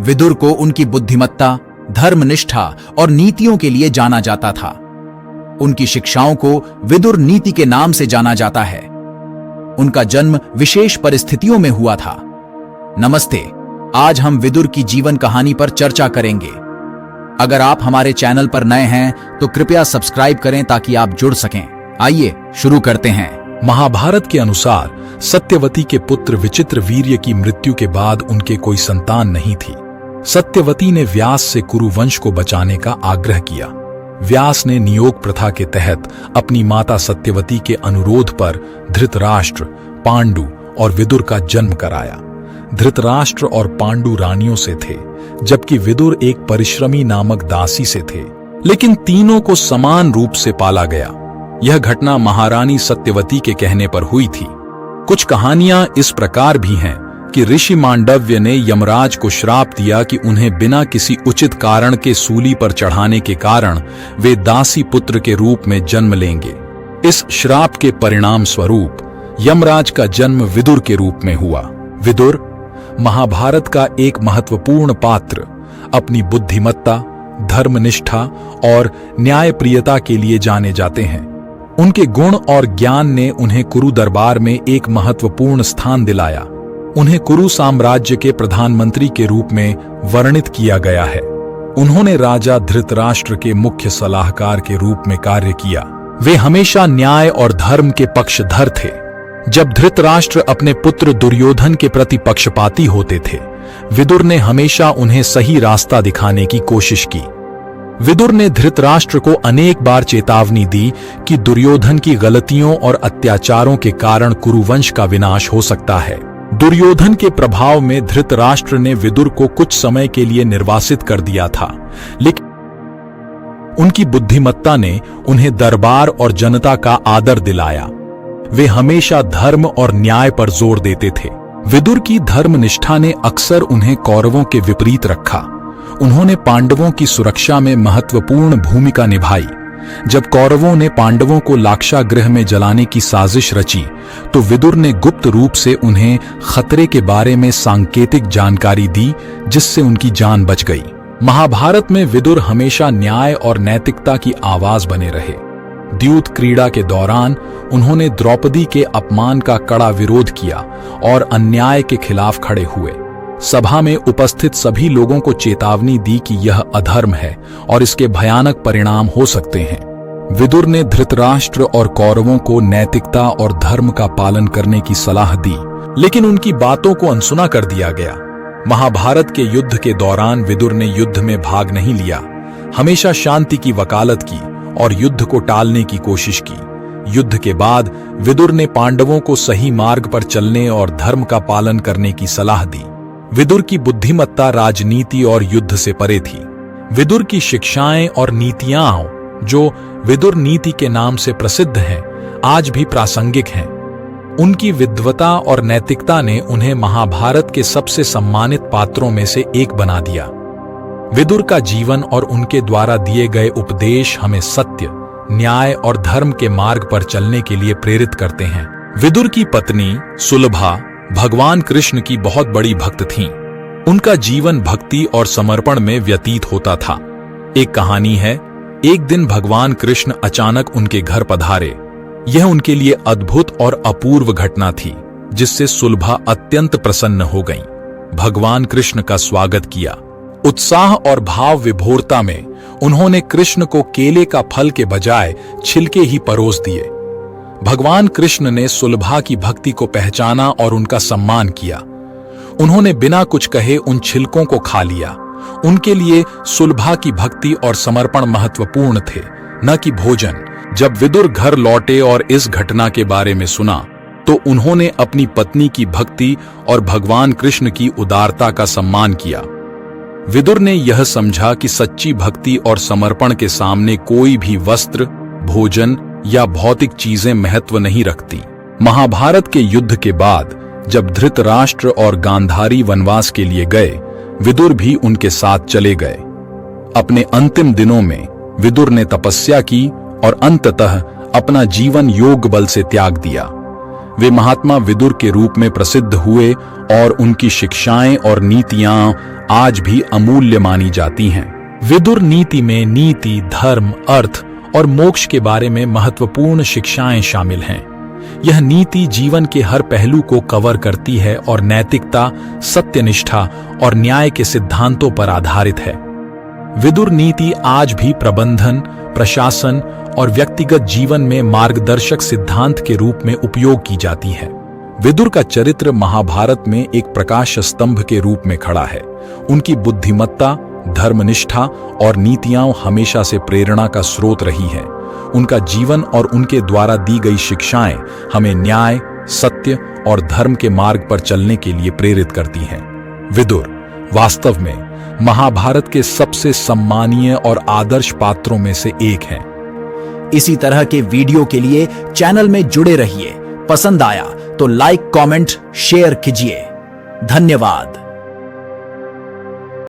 विदुर को उनकी बुद्धिमत्ता, धर्मनिष्ठा और नीतियों के लिए जाना जाता था। उनकी शिक्षाओं को विदुर नीति के नाम से जाना जाता है। उनका जन्म विशेष परिस्थितियों में हुआ था। नमस्ते, आज हम विदुर की जीवन कहानी पर चर्चा करेंगे। अगर आप हमारे चैनल पर नए हैं तो कृपया सब्सक्राइब करें ताकि आप जुड़ सकें। आइए शुरू करते हैं। महाभारत के अनुसार सत्यवती के पुत्र विचित्र वीर्य की मृत्यु के बाद उनके कोई संतान नहीं थी। सत्यवती ने व्यास से कुरुवंश को बचाने का आग्रह किया। व्यास ने नियोग प्रथा के तहत अपनी माता सत्यवती के अनुरोध पर धृतराष्ट्र, पांडु और विदुर का जन्म कराया। धृतराष्ट्र और पांडु रानियों से थे, जबकि विदुर एक परिश्रमी नामक दासी से थे, लेकिन तीनों को समान रूप से पाला गया। यह घटना महारानी सत्यवती के कहने पर हुई थी। कुछ कहानियां इस प्रकार भी हैं कि ऋषि मांडव्य ने यमराज को श्राप दिया कि उन्हें बिना किसी उचित कारण के सूली पर चढ़ाने के कारण वे दासी पुत्र के रूप में जन्म लेंगे। इस श्राप के परिणाम स्वरूप यमराज का जन्म विदुर के रूप में हुआ। विदुर महाभारत का एक महत्वपूर्ण पात्र अपनी बुद्धिमत्ता, धर्मनिष्ठा और न्यायप्रियता के लिए जाने जाते हैं। उनके गुण और ज्ञान ने उन्हें कुरु दरबार में एक महत्वपूर्ण स्थान दिलाया। उन्हें कुरु साम्राज्य के प्रधानमंत्री के रूप में वर्णित किया गया है। उन्होंने राजा धृतराष्ट्र के मुख्य सलाहकार के रूप में कार्य किया। वे हमेशा न्याय और धर्म के पक्षधर थे। जब धृतराष्ट्र अपने पुत्र दुर्योधन के प्रति पक्षपाती होते थे, विदुर ने हमेशा उन्हें सही रास्ता दिखाने की कोशिश की। विदुर ने धृतराष्ट्र को अनेक बार चेतावनी दी कि दुर्योधन की गलतियों और अत्याचारों के कारण कुरुवंश का विनाश हो सकता है। दुर्योधन के प्रभाव में धृतराष्ट्र ने विदुर को कुछ समय के लिए निर्वासित कर दिया था, लेकिन उनकी बुद्धिमत्ता ने उन्हें दरबार और जनता का आदर दिलाया। वे हमेशा धर्म और न्याय पर जोर देते थे। विदुर की धर्मनिष्ठा ने अक्सर उन्हें कौरवों के विपरीत रखा। उन्होंने पांडवों की सुरक्षा में महत्वपूर्ण भूमिका निभाई। जब कौरवों ने पांडवों को लाक्षागृह में जलाने की साजिश रची, तो विदुर ने गुप्त रूप से उन्हें खतरे के बारे में सांकेतिक जानकारी दी, जिससे उनकी जान बच गई। महाभारत में विदुर हमेशा न्याय और नैतिकता की आवाज बने रहे। द्यूत क्रीड़ा के दौरान उन्होंने द्रौपदी के अपमान का कड़ा विरोध किया और अन्याय के खिलाफ खड़े हुए। सभा में उपस्थित सभी लोगों को चेतावनी दी कि यह अधर्म है और इसके भयानक परिणाम हो सकते हैं। विदुर ने धृतराष्ट्र और कौरवों को नैतिकता और धर्म का पालन करने की सलाह दी, लेकिन उनकी बातों को अनसुना कर दिया गया। महाभारत के युद्ध के दौरान विदुर ने युद्ध में भाग नहीं लिया, हमेशा शांति की वकालत की और युद्ध को टालने की कोशिश की। युद्ध के बाद विदुर ने पांडवों को सही मार्ग पर चलने और धर्म का पालन करने की सलाह दी। विदुर की बुद्धिमत्ता राजनीति और युद्ध से परे थी। विदुर की शिक्षाएं और नीतियां, जो विदुर नीति के नाम से प्रसिद्ध हैं, आज भी प्रासंगिक हैं। उनकी विद्वता और नैतिकता ने उन्हें महाभारत के सबसे सम्मानित पात्रों में से एक बना दिया। विदुर का जीवन और उनके द्वारा दिए गए उपदेश हमें सत्य, न्याय और धर्म के मार्ग पर चलने के लिए प्रेरित करते हैं। विदुर की पत्नी सुलभा भगवान कृष्ण की बहुत बड़ी भक्त थीं। उनका जीवन भक्ति और समर्पण में व्यतीत होता था। एक कहानी है, एक दिन भगवान कृष्ण अचानक उनके घर पधारे। यह उनके लिए अद्भुत और अपूर्व घटना थी, जिससे सुलभा अत्यंत प्रसन्न हो गईं। भगवान कृष्ण का स्वागत किया। उत्साह और भाव विभोरता में उन्होंने कृष्ण को केले का फल के बजाय छिलके ही परोस दिए। भगवान कृष्ण ने सुलभा की भक्ति को पहचाना और उनका सम्मान किया। उन्होंने बिना कुछ कहे उन छिलकों को खा लिया। उनके लिए सुलभा की भक्ति और समर्पण महत्वपूर्ण थे, न कि भोजन। जब विदुर घर लौटे और इस घटना के बारे में सुना, तो उन्होंने अपनी पत्नी की भक्ति और भगवान कृष्ण की उदारता का सम्मान किया। विदुर ने यह समझा कि सच्ची भक्ति और समर्पण के सामने कोई भी वस्त्र, भोजन या भौतिक चीजें महत्व नहीं रखती। महाभारत के युद्ध के बाद जब धृतराष्ट्र और गांधारी वनवास के लिए गए, विदुर भी उनके साथ चले गए। अपने अंतिम दिनों में विदुर ने तपस्या की और अंततः अपना जीवन योग बल से त्याग दिया। वे महात्मा विदुर के रूप में प्रसिद्ध हुए और उनकी शिक्षाएं और नीतियां आज भी अमूल्य मानी जाती हैं। विदुर नीति में नीति, धर्म, अर्थ और मोक्ष के बारे में महत्वपूर्ण शिक्षाएं शामिल हैं। यह नीति जीवन के हर पहलू को कवर करती है और नैतिकता, सत्यनिष्ठा और न्याय के सिद्धांतों पर आधारित है। विदुर नीति आज भी प्रबंधन, प्रशासन और व्यक्तिगत जीवन में मार्गदर्शक सिद्धांत के रूप में उपयोग की जाती है। विदुर का चरित्र महाभारत में एक प्रकाश स्तंभ के रूप में खड़ा है। उनकी बुद्धिमत्ता, धर्मनिष्ठा और नीतियां हमेशा से प्रेरणा का स्रोत रही हैं। उनका जीवन और उनके द्वारा दी गई शिक्षाएं हमें न्याय, सत्य और धर्म के मार्ग पर चलने के लिए प्रेरित करती हैं। विदुर वास्तव में महाभारत के सबसे सम्मानीय और आदर्श पात्रों में से एक हैं। इसी तरह के वीडियो के लिए चैनल में जुड़े रहिए। पसंद आया तो लाइक, कमेंट, शेयर कीजिए। धन्यवाद।